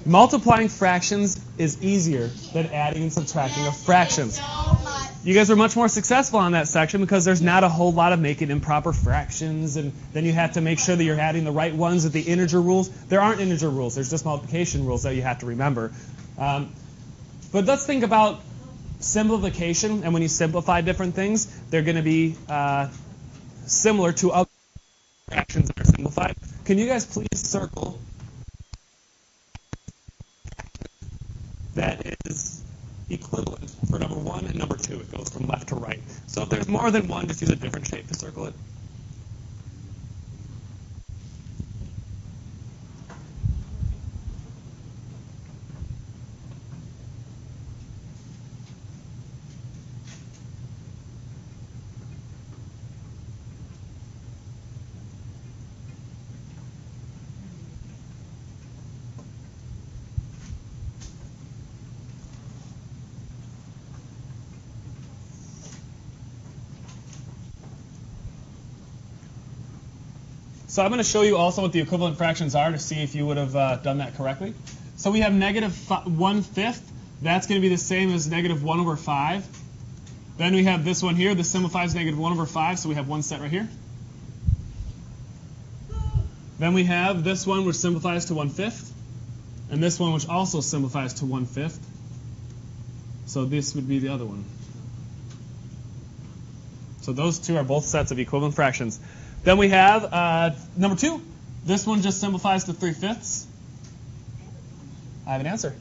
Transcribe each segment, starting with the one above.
Multiplying fractions is easier than adding and subtracting of fractions. You guys are much more successful on that section because there's not a whole lot of making improper fractions, and then you have to make sure that you're adding the right ones with the integer rules. There aren't integer rules. There's just multiplication rules that you have to remember. But let's think about simplification, and when you simplify different things, they're going to be similar to other fractions that are simplified. Can you guys please circle that is equivalent for number 1 and number 2? It goes from left to right. So if there's more than one, just use a different shape to circle it. So I'm going to show you also what the equivalent fractions are to see if you would have done that correctly. So we have negative 1/5. That's going to be the same as negative 1 over 5. Then we have this one here. This simplifies negative 1 over 5, so we have one set right here. Then we have this one, which simplifies to 1/5. And this one, which also simplifies to 1/5. So this would be the other one. So those two are both sets of equivalent fractions. Then we have number 2. This one just simplifies to 3/5. I have an answer.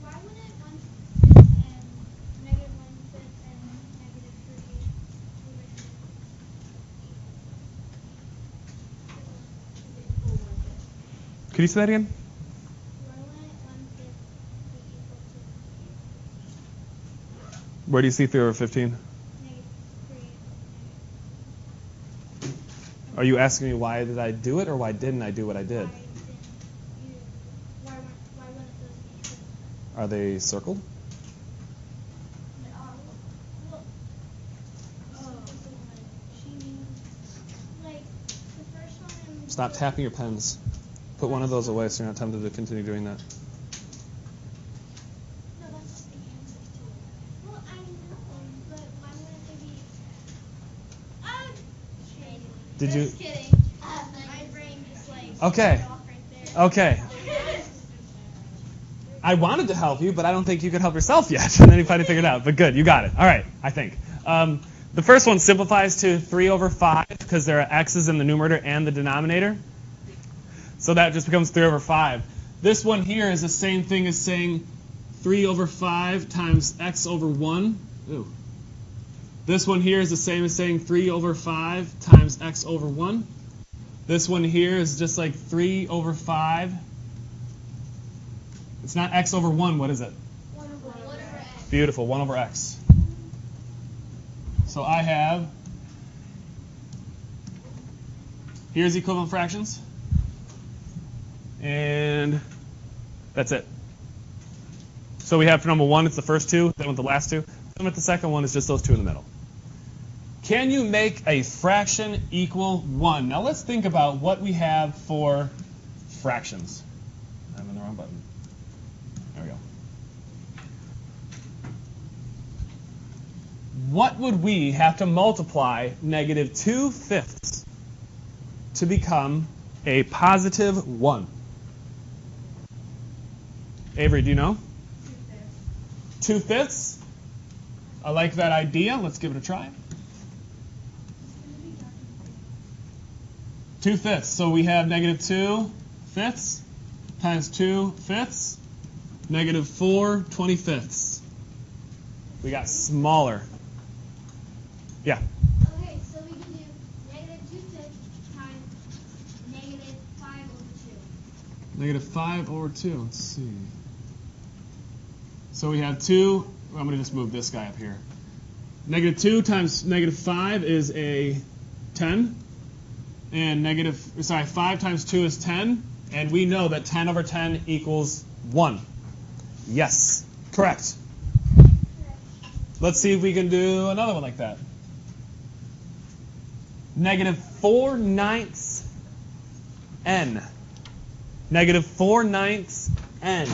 Why wouldn't 1/5 and negative 1/5 and negative 3? Could you say that again? Why wouldn't 1/5 be equal to 3? Where do you see 3 over 15? Negative 3. Are you asking me why did I do it, or why didn't I do what I did? Why wouldn't those be equal? Are they circled? She means, like, the first one. Stop tapping your pens. Put one of those away so you're not tempted to continue doing that. No, that's just the answer to it. Well, I know, but why wouldn't they be? Did you? Just kidding. My brain just like. Okay. Off right there. Okay. I wanted to help you, but I don't think you could help yourself yet. And then you finally figured it out. But good, you got it. All right, I think. The first one simplifies to 3 over 5 because there are x's in the numerator and the denominator. So that just becomes 3 over 5. This one here is the same thing as saying 3 over 5 times x over 1. Ooh. This one here is the same as saying 3 over 5 times x over 1. This one here is just like 3 over 5. It's not x over 1. What is it? 1 over x. Beautiful. 1 over x. So I have, here's equivalent fractions. And that's it. So we have for number 1, it's the first two. Then with the last two. Then with the second one, it's just those two in the middle. Can you make a fraction equal 1? Now let's think about what we have for fractions. I'm in the wrong button. There we go. What would we have to multiply negative 2/5 to become a positive 1? Avery, do you know? 2/5. I like that idea. Let's give it a try. 2/5. So we have negative 2/5 times 2/5, negative 4/25. We got smaller. Yeah. Okay, so we can do negative 2/5 times negative 5 over 2. Negative 5 over 2. Let's see. So we have 2. I'm going to just move this guy up here. Negative 2 times negative 5 is a 10. And 5 times 2 is 10. And we know that 10 over 10 equals 1. Yes. Correct. Let's see if we can do another one like that. Negative 4/9 n. Negative 4/9 n.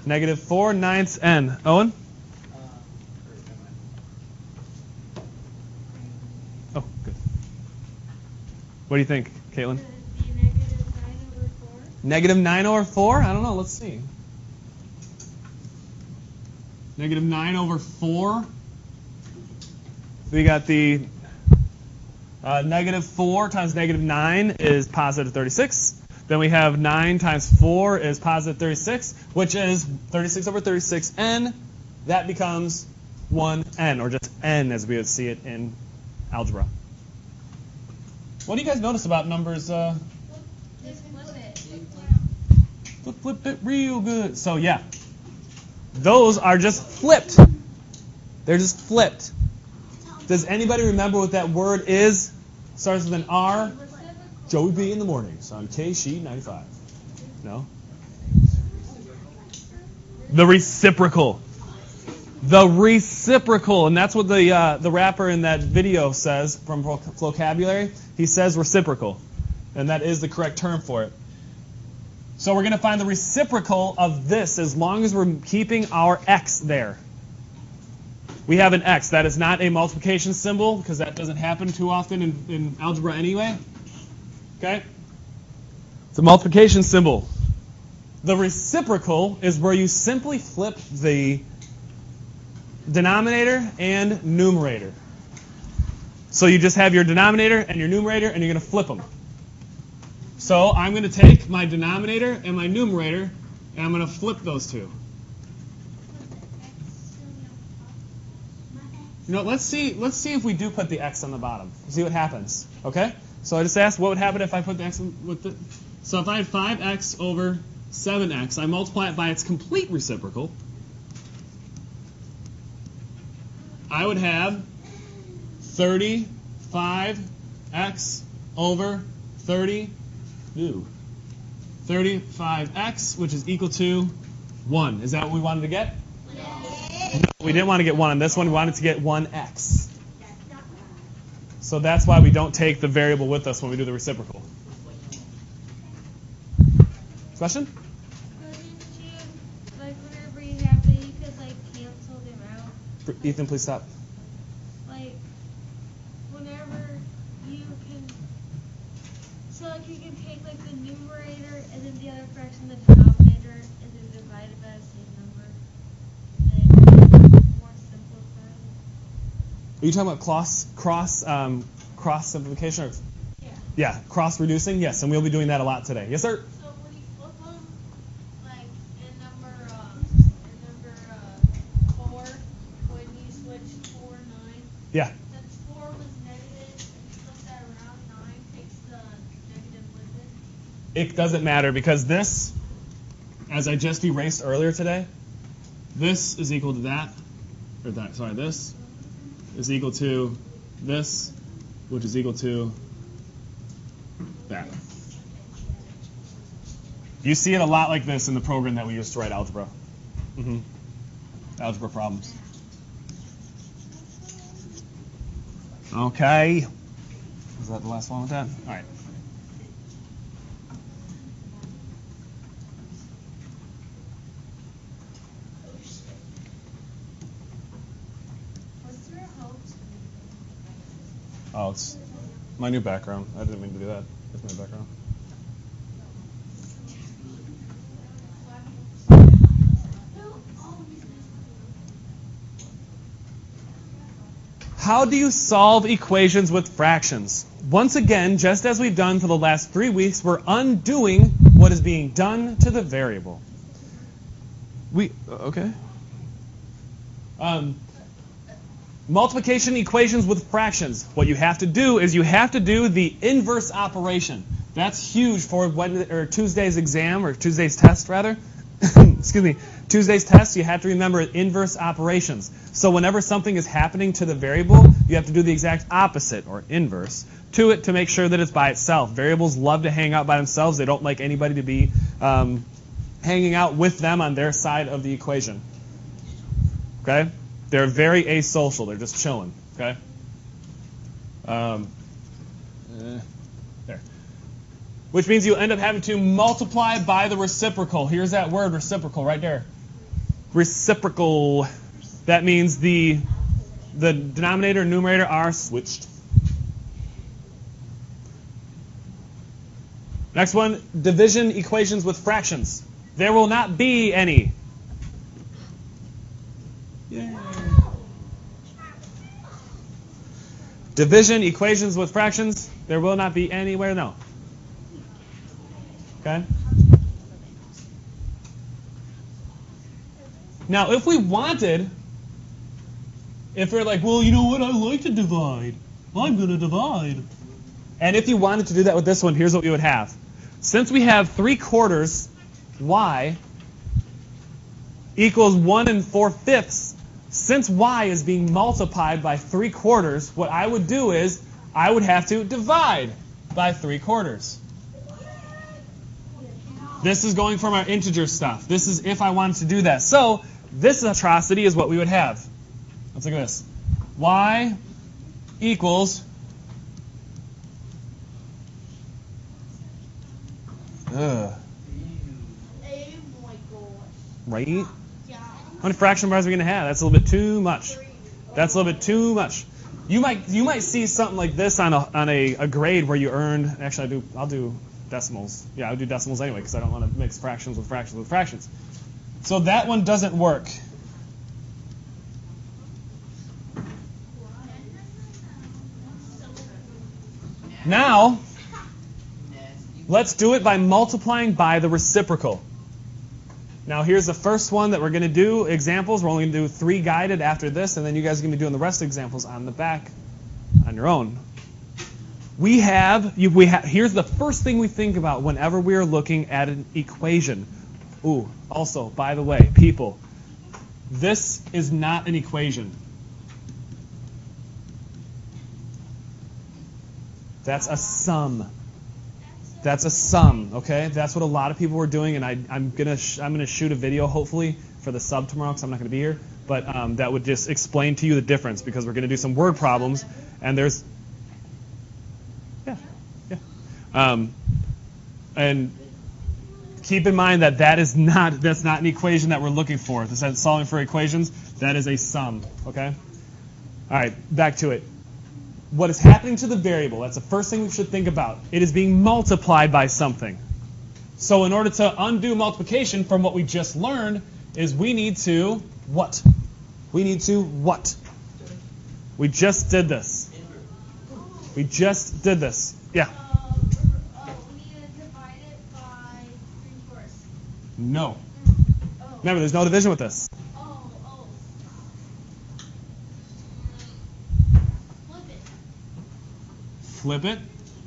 Negative 4/9 n. Owen? Oh, good. What do you think, Caitlin? Negative 9 over 4? I don't know. Let's see. Negative 9 over 4. We got the negative 4 times negative 9 is positive 36. Then we have 9 times 4 is positive 36, which is 36 over 36n. That becomes 1n, or just n as we would see it in algebra. What do you guys notice about numbers? Flip it real good. So yeah, those are just flipped. They're just flipped. Does anybody remember what that word is? Starts with an R. Joey B in the mornings on KSHE95. No? The reciprocal. The reciprocal. And that's what the rapper in that video says from vocabulary. He says reciprocal. And that is the correct term for it. So we're going to find the reciprocal of this as long as we're keeping our x there. We have an x. That is not a multiplication symbol because that doesn't happen too often in algebra anyway. Okay? It's a multiplication symbol. The reciprocal is where you simply flip the denominator and numerator. So you just have your denominator and your numerator, and you're going to flip them. So I'm going to take my denominator and my numerator, and I'm going to flip those two. You know, let's see if we do put the x on the bottom. See what happens. Okay? So I just asked what would happen if I put the x with the. So if I had 5x over 7x, I multiply it by its complete reciprocal. I would have 35x over 35x, which is equal to 1. Is that what we wanted to get? No, we didn't want to get 1 on this one. We wanted to get 1x. So that's why we don't take the variable with us when we do the reciprocal. Question? Couldn't you, like, whenever you have it, you could, like, cancel them out? Ethan, please stop. Like, whenever you can, so, like, you can take, like, the numerator and then the other fraction, the denominator, and then divide it by the same number. And then more simplified. Are you talking about cross simplification? Or? Yeah, cross reducing? Yes, and we'll be doing that a lot today. Yes, sir? So when you flip them, like in number 4, when you switch 4, 9, Yeah. since 4 was negative and you flip that around, 9 takes the negative with it. It doesn't matter because this, as I just erased earlier today, this is equal to that, or that, sorry, this is equal to this, which is equal to that. You see it a lot like this in the program that we used to write algebra. Algebra problems. Okay. Is that the last one with that? All right. What's your hopes? Oh, it's my new background. I didn't mean to do that. That's my background. How do you solve equations with fractions? Once again, just as we've done for the last 3 weeks, we're undoing what is being done to the variable. Okay. Multiplication equations with fractions. What you have to do is you have to do the inverse operation. That's huge for Tuesday's exam, or Tuesday's test, rather. Excuse me. Tuesday's test, you have to remember inverse operations. So whenever something is happening to the variable, you have to do the exact opposite, or inverse, to it to make sure that it's by itself. Variables love to hang out by themselves. They don't like anybody to be hanging out with them on their side of the equation. Okay? They're very asocial. They're just chilling. Okay? There. Which means you'll end up having to multiply by the reciprocal. Here's that word, reciprocal, right there. Reciprocal. That means the denominator and numerator are switched. Next one, division equations with fractions. There will not be any. Yay. Division equations with fractions. There will not be anywhere, no. Okay? Now, if we wanted, if we're like, well, you know what, I like to divide. I'm going to divide. And if you wanted to do that with this one, here's what we would have. Since we have 3/4 y equals 1 4/5, since y is being multiplied by 3/4, what I would do is I would have to divide by 3/4. This is going from our integer stuff. This is if I wanted to do that. So this atrocity is what we would have. Let's look at this. Y equals right? How many fraction bars are we going to have? That's a little bit too much. That's a little bit too much. You might see something like this on a grade where you earned. Actually, I'll do decimals. Yeah, I'll do decimals anyway because I don't want to mix fractions with fractions with fractions. So that one doesn't work. Now, let's do it by multiplying by the reciprocal. Now, here's the first one that we're going to do, examples. We're only going to do 3 guided after this, and then you guys are going to be doing the rest of the examples on the back on your own. Here's the first thing we think about whenever we are looking at an equation. Ooh, also, by the way, people, this is not an equation. That's a sum. That's a sum, okay? That's what a lot of people were doing, and I'm gonna shoot a video hopefully for the sub tomorrow because I'm not gonna be here. But that would just explain to you the difference because we're gonna do some word problems, and there's and keep in mind that's not an equation that we're looking for. This is solving for equations. That is a sum, okay? All right, back to it. What is happening to the variable? That's the first thing we should think about. It is being multiplied by something. So in order to undo multiplication from what we just learned is we need to what? We need to what? We just did this. We just did this. Yeah. We need to divide it by 3/4. No. Remember, there's no division with this. Flip it.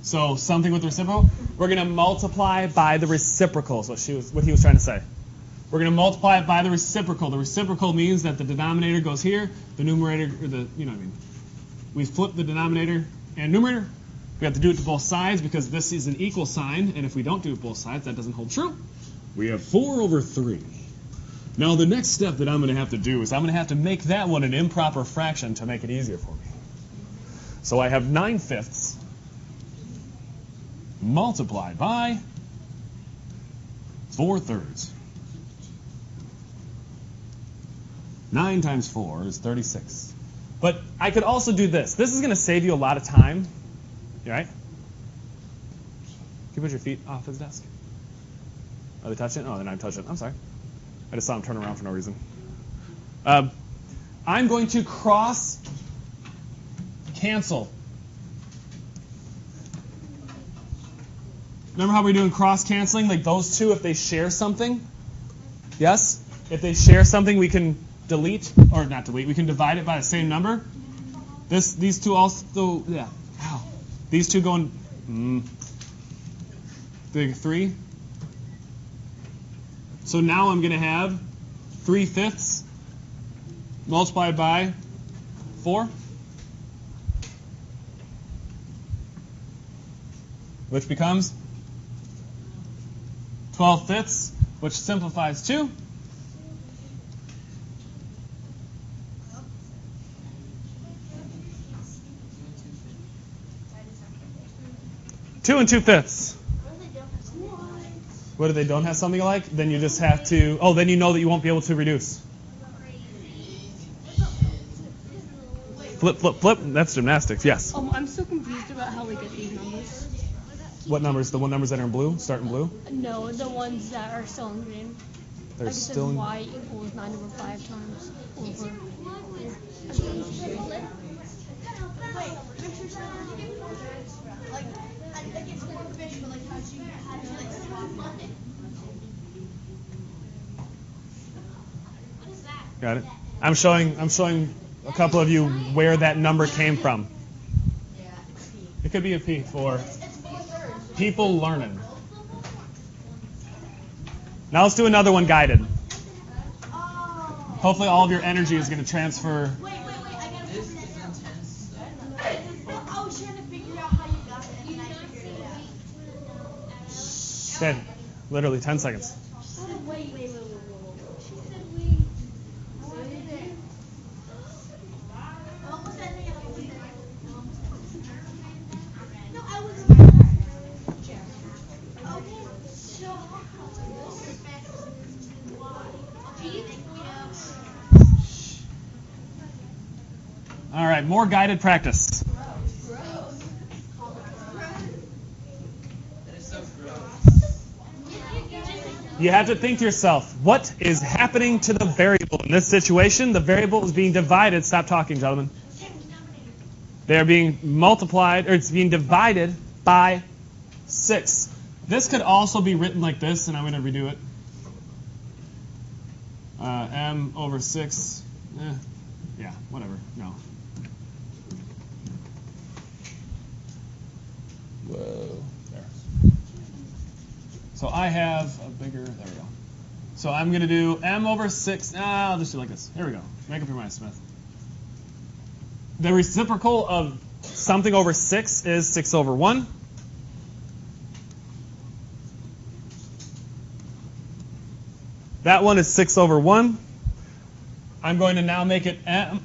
So something with the reciprocal. We're going to multiply by the reciprocal is what he was trying to say. We're going to multiply it by the reciprocal. The reciprocal means that the denominator goes here, the numerator, or the, you know what I mean. We flip the denominator and numerator. We have to do it to both sides because this is an equal sign, and if we don't do it both sides, that doesn't hold true. We have 4/3. Now the next step that I'm going to have to do is I'm going to have to make that one an improper fraction to make it easier for me. So I have 9/5 multiplied by 4/3. 9 times 4 is 36. But I could also do this. This is going to save you a lot of time. You all right? Can you put your feet off his desk? Are they touching it? Oh, they're not touching it. I'm sorry. I just saw him turn around for no reason. I'm going to cross cancel. Remember how we're doing cross canceling? Like those two, if they share something? Yes? If they share something, we can delete, or not delete, we can divide it by the same number. These two also, yeah. Ow. These two going, big 3. So now I'm going to have 3/5 multiplied by 4, which becomes 12/5, which simplifies to 2 and 2/5. What if they don't have something alike? Then you just have to, then you know that you won't be able to reduce. Flip, flip, flip. That's gymnastics, yes. I'm so confused about how we get these numbers. What numbers? The numbers that are in blue? Start in blue? No, the ones that are still in green. They're Like it still says in... y equals 9 over 5 times over. Got it. I'm showing a couple of you where that number came from. It could be a P for people learning. Now let's do another one guided. Hopefully all of your energy is going to transfer. Wait, I gotta figure that out. I was trying to figure out how you got it, and then I figured it out. Okay, literally 10 seconds. Wait. She said we. What is it? What was that thing? No, I was. Okay, so. All right, more guided practice. You have to think to yourself, what is happening to the variable in this situation? The variable is being divided. Stop talking, gentlemen. They are being multiplied, or it's being divided by 6. This could also be written like this, and I'm going to redo it. M over 6. Yeah, whatever. No. Whoa. There. So I have a bigger... There we go. So I'm going to do M over 6. I'll just do it like this. Here we go. Make up your mind, Smith. The reciprocal of something over 6 is 6 over 1. That one is 6 over 1. I'm going to now make it M,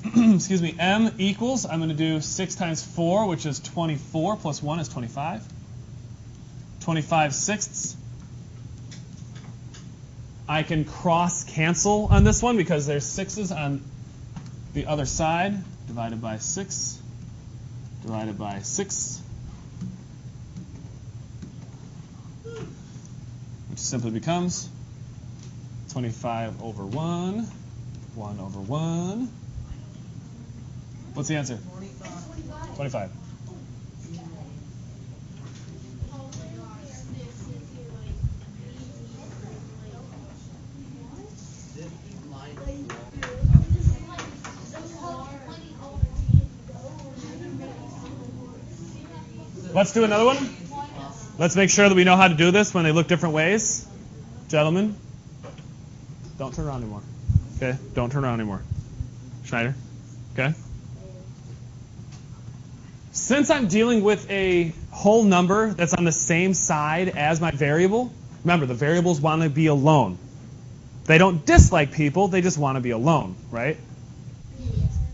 M equals, I'm going to do 6 times 4, which is 24, plus 1 is 25. 25 sixths. I can cross cancel on this one because there's 6's on the other side. Divided by 6. Divided by 6. Which simply becomes 25 over 1. 1 over 1. What's the answer? 25. Let's do another one. Let's make sure that we know how to do this when they look different ways. Gentlemen, don't turn around anymore. Okay? Don't turn around anymore. Schneider? Okay? Since I'm dealing with a whole number that's on the same side as my variable, remember, the variables want to be alone. They don't dislike people, they just want to be alone, right?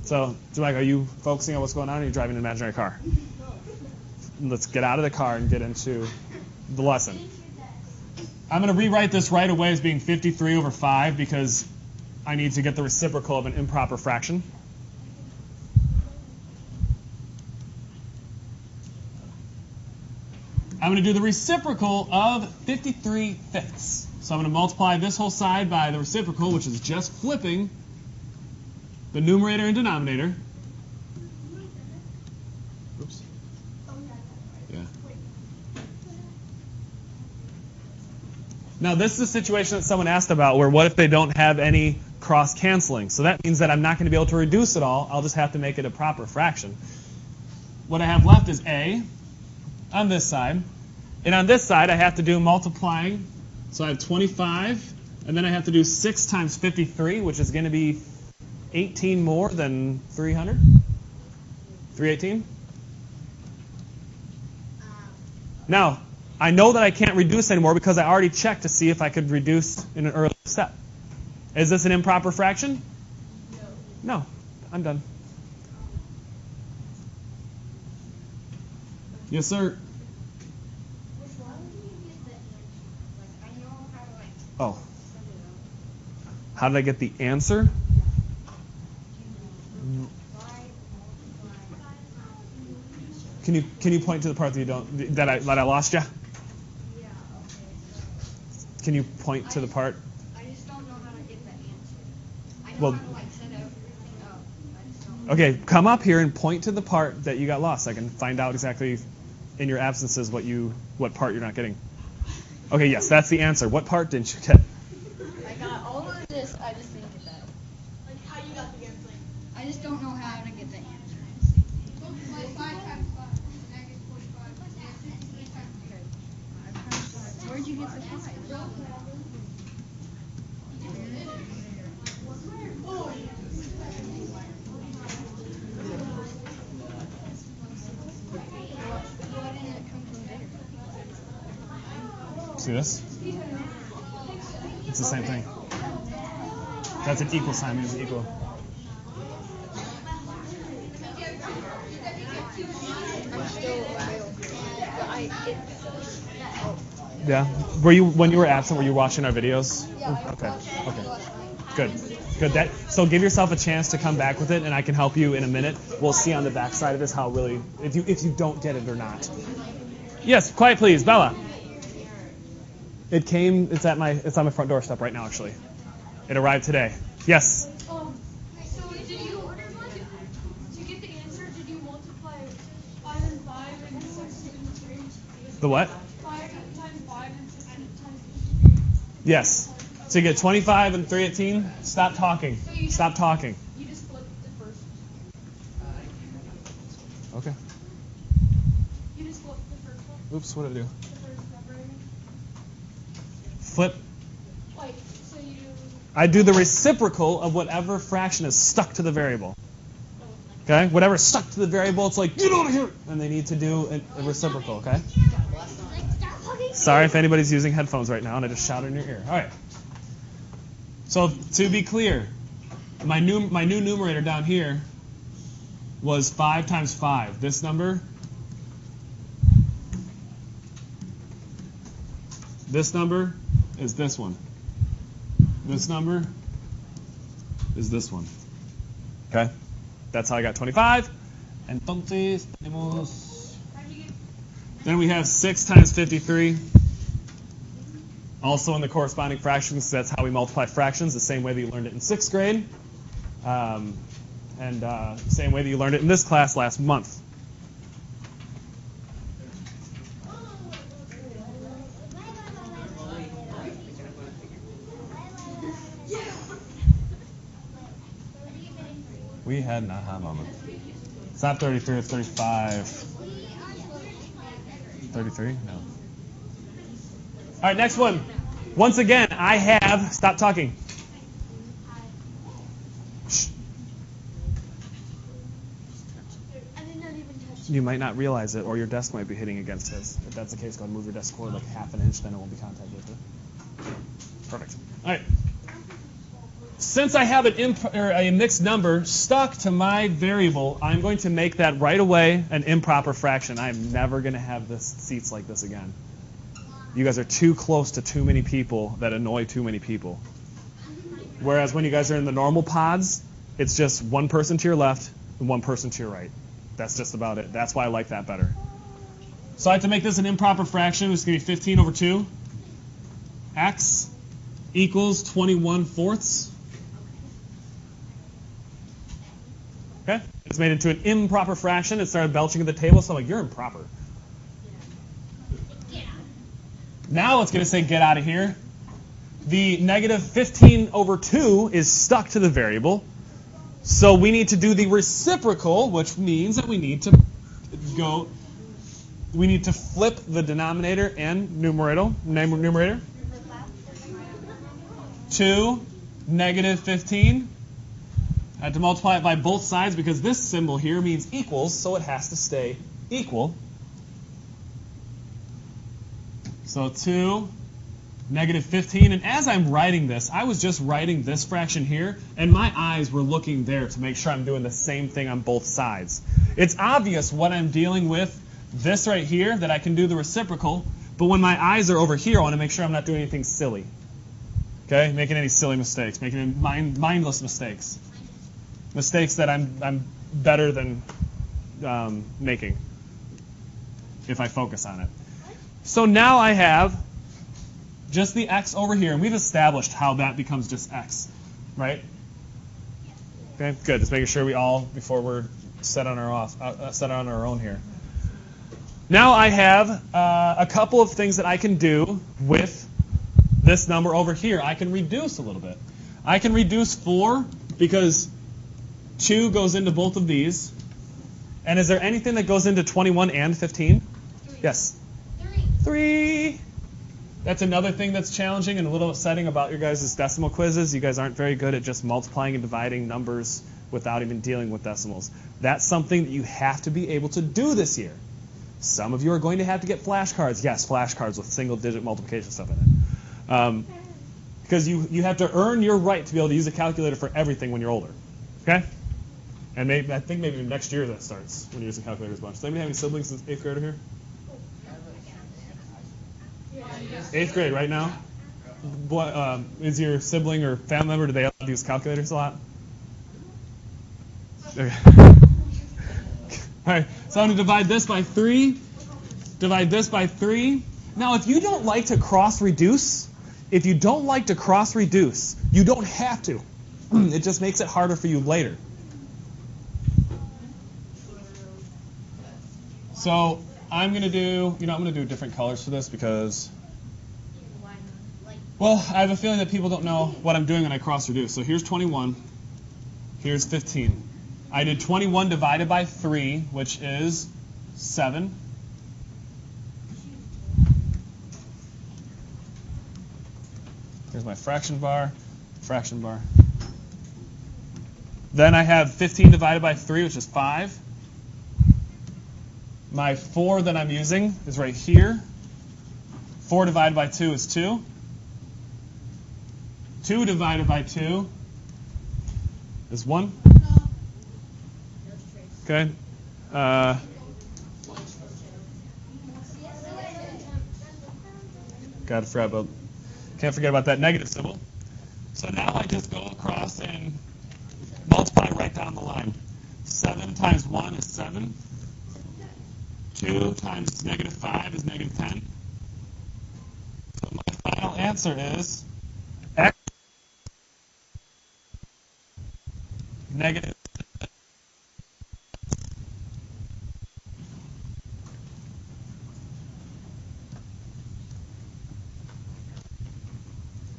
So, Mike, are you focusing on what's going on, or are you driving an imaginary car? Let's get out of the car and get into the lesson. I'm going to rewrite this right away as being 53 over 5 because I need to get the reciprocal of an improper fraction. I'm going to do the reciprocal of 53 fifths. So I'm going to multiply this whole side by the reciprocal, which is just flipping the numerator and denominator. Oops. Yeah. Now, this is a situation that someone asked about where what if they don't have any cross-canceling? So that means that I'm not going to be able to reduce it all. I'll just have to make it a proper fraction. What I have left is A on this side. And on this side, I have to do multiplying. So I have 25. And then I have to do 6 times 53, which is going to be 18 more than 300. 318? Now, I know that I can't reduce anymore because I already checked to see if I could reduce in an earlier step. Is this an improper fraction? No. I'm done. Yes, sir. Oh. How did I get the answer? Can you point to the part that I lost you? Yeah, okay. Can you point to the part? I just don't know how to get the answer. I know Well, how to like set everything up. I just don't know. Okay, come up here and point to the part that you got lost. So I can find out exactly in your absences what part you're not getting. Okay, yes, that's the answer. What part didn't you get? I got all of this. I just didn't get that. Like how you got the answer. I just don't know how to get the answer. 5 times 5. Negative 45. Where'd you get the 5? See this? It's the same thing. That's an equal sign, means equal. Yeah. When you were absent, were you watching our videos? Okay. Good. So give yourself a chance to come back with it, and I can help you in a minute. We'll see on the back side of this how really, if you don't get it or not. Yes, quiet please, Bella. It's on my front doorstep right now, actually. It arrived today. Yes. So did you to get the answer? Did you multiply 5 and 5 and 6 and 3? The what? 5 times 5 and 6 times 3. Yes. So you get 25 and 318. Stop talking. Stop talking. You just flipped the first. Okay. You just flipped the first one. Oops, what did I do? The first number. Flip. Like so you. I do the reciprocal of whatever fraction is stuck to the variable. Okay? Whatever's stuck to the variable, it's like, get out of here! And they need to do a reciprocal, okay? Sorry if anybody's using headphones right now and I just shouted in your ear. All right. So to be clear, my new numerator down here was 5 times 5. This number is this one. This number is this one. Okay? That's how I got 25. Entonces tenemos. Then we have 6 times 53. Also in the corresponding fractions, that's how we multiply fractions, the same way that you learned it in 6th grade. And same way that you learned it in this class last month. We had an aha moment. It's not 33, it's 35. 33? No. All right, next one. Once again, I have... Stop talking. Shh. You might not realize it, or your desk might be hitting against his. If that's the case, go ahead and move your desk forward like half an inch, then it won't be contact with it. Perfect. All right. Since I have a mixed number stuck to my variable, I'm going to make that right away an improper fraction. I'm never going to have seats like this again. You guys are too close to too many people that annoy too many people. Whereas when you guys are in the normal pods, it's just one person to your left and one person to your right. That's just about it. That's why I like that better. So I have to make this an improper fraction. It's going to be 15 over 2. X equals 21 fourths. Okay? It's made into an improper fraction. It started belching at the table, so I'm like, you're improper. Now it's going to say get out of here. The negative 15 over 2 is stuck to the variable. So we need to do the reciprocal, which means that we need to flip the denominator and numerator to negative 15. I have to multiply it by both sides because this symbol here means equals, so it has to stay equal. So 2, negative 15. And as I'm writing this, I was just writing this fraction here, and my eyes were looking there to make sure I'm doing the same thing on both sides. It's obvious what I'm dealing with, this right here, that I can do the reciprocal, but when my eyes are over here, I want to make sure I'm not doing anything silly. Okay, making any silly mistakes, making any mindless mistakes, mistakes that I'm better than making if I focus on it. So now I have just the x over here, and we've established how that becomes just x, right? Okay, good. Just making sure we all, before we're set on our own here. Now I have a couple of things that I can do with this number over here. I can reduce a little bit. I can reduce 4 because 2 goes into both of these. And is there anything that goes into 21 and 15? 3. Yes. 3. 3. That's another thing that's challenging and a little upsetting about your guys' decimal quizzes. You guys aren't very good at just multiplying and dividing numbers without even dealing with decimals. That's something that you have to be able to do this year. Some of you are going to have to get flashcards. Yes, flashcards with single-digit multiplication stuff in it. Because you have to earn your right to be able to use a calculator for everything when you're older. Okay? And I think maybe next year that starts when you're using calculators a bunch. Does anybody have any siblings in 8th grade here? 8th grade right now? What, is your sibling or family member, do they use calculators a lot? Okay. All right, so I'm going to divide this by 3. Divide this by 3. Now, if you don't like to cross-reduce, you don't have to. It just makes it harder for you later. So I'm going to do, I'm going to do different colors for this because, well, I have a feeling that people don't know what I'm doing when I cross-reduce. So here's 21. Here's 15. I did 21 divided by 3, which is 7. Here's my fraction bar. Then I have 15 divided by 3, which is 5. My 4 that I'm using is right here. 4 divided by 2 is 2. 2 divided by 2 is 1. Okay. Can't forget about that negative symbol. So now I just go across and multiply right down the line. 7 times 1 is 7. 2 times negative 5 is negative 10. So my final answer is x negative.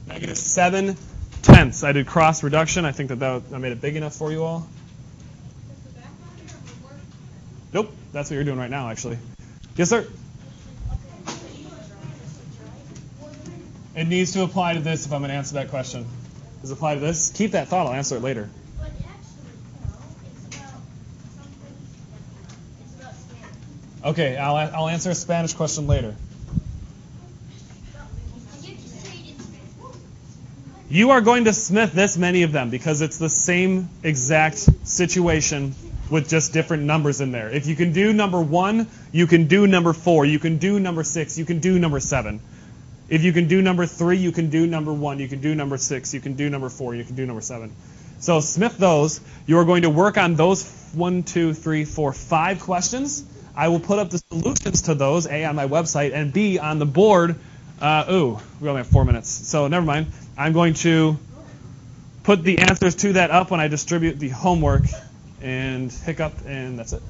Negative 7/10. I did cross reduction. I think that I made it big enough for you all. Nope, that's what you're doing right now, actually. Yes, sir? It needs to apply to this if I'm going to answer that question. Does it apply to this? Keep that thought. I'll answer it later. But actually, no, it's about something different. It's about Spanish. Okay, I'll answer a Spanish question later. You are going to Smith this many of them because it's the same exact situation with just different numbers in there. If you can do number 1, you can do number 4. You can do number 6. You can do number 7. If you can do number 3, you can do number 1. You can do number 6. You can do number 4. You can do number 7. So Smith those. You are going to work on those 1, 2, 3, 4, 5 questions. I will put up the solutions to those, A, on my website, and B, on the board. We only have 4 minutes, so never mind. I'm going to put the answers to that up when I distribute the homework and hiccup, and that's it.